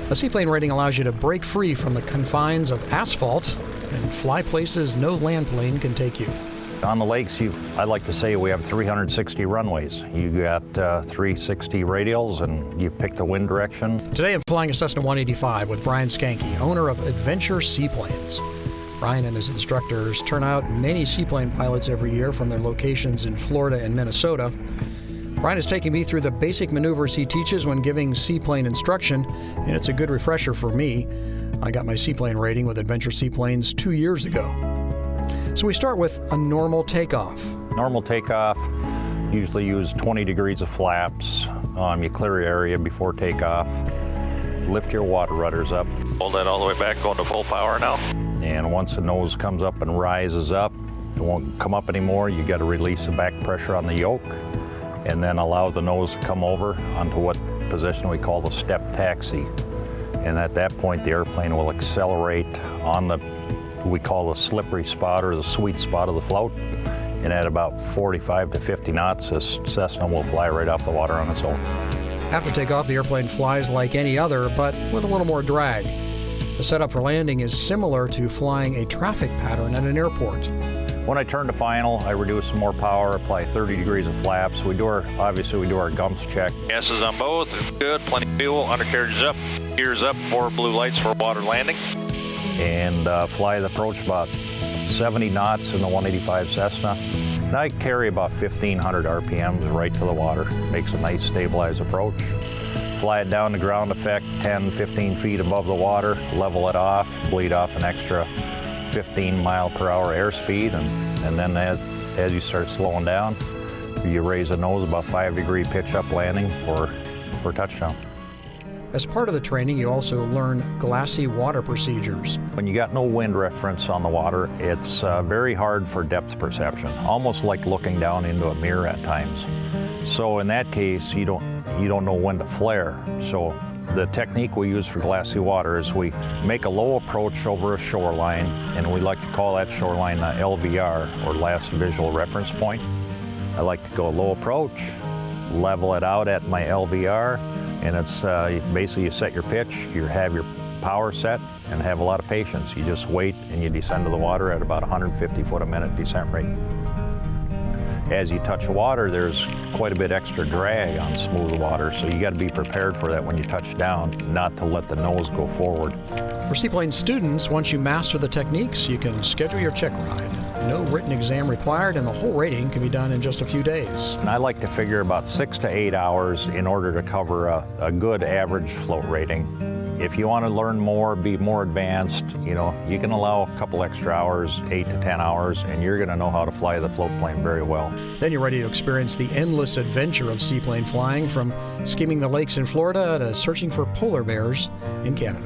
A seaplane rating allows you to break free from the confines of asphalt and fly places no land plane can take you. On the lakes, I like to say we have 360 runways. You got 360 radials, and you pick the wind direction. Today I'm flying a Cessna 185 with Brian Skanke, owner of Adventure Seaplanes. Brian and his instructors turn out many seaplane pilots every year from their locations in Florida and Minnesota. Brian is taking me through the basic maneuvers he teaches when giving seaplane instruction, and it's a good refresher for me. I got my seaplane rating with Adventure Seaplanes 2 years ago. So we start with a normal takeoff. Normal takeoff, usually use 20 degrees of flaps. You clear your area before takeoff. Lift your water rudders up. Hold that all the way back, going to full power now. And once the nose comes up and rises up, it won't come up anymore. You got to release the back pressure on the yoke and then allow the nose to come over onto what position we call the step taxi. And at that point, the airplane will accelerate on we call the slippery spot or the sweet spot of the float. And at about 45 to 50 knots, this Cessna will fly right off the water on its own. After takeoff, the airplane flies like any other, but with a little more drag. The setup for landing is similar to flying a traffic pattern at an airport. When I turn to final, I reduce some more power, apply 30 degrees of flaps. Obviously we do our gumps check. Gases on both, good, plenty of fuel, undercarriage is up, gears up, 4 blue lights for water landing. And fly the approach about 70 knots in the 185 Cessna. And I carry about 1,500 RPMs right to the water. Makes a nice stabilized approach. Fly it down to ground effect 10, 15 feet above the water, level it off, bleed off an extra 15 mile per hour airspeed, and then as you start slowing down, you raise the nose about 5-degree pitch up landing for touchdown. As part of the training, you also learn Glassy water procedures. When you got no wind reference on the water, it's very hard for depth perception, almost like looking down into a mirror at times. So in that case, you don't know when to flare. So the technique we use for glassy water is we make a low approach over a shoreline, and we like to call that shoreline the LVR, or last visual reference point. I like to go low approach, level it out at my LVR, and it's basically you set your pitch, you have your power set, and have a lot of patience. You just wait and you descend to the water at about 150 foot a minute descent rate. As you touch water, there's quite a bit extra drag on smooth water, so you got to be prepared for that when you touch down, not to let the nose go forward. For seaplane students, once you master the techniques, you can schedule your check ride. No written exam required, and the whole rating can be done in just a few days. And I like to figure about 6 to 8 hours in order to cover a good average float rating. If you want to learn more, be more advanced, you can allow a couple extra hours, 8 to 10 hours, and you're going to know how to fly the float plane very well. Then you're ready to experience the endless adventure of seaplane flying, from skimming the lakes in Florida to searching for polar bears in Canada.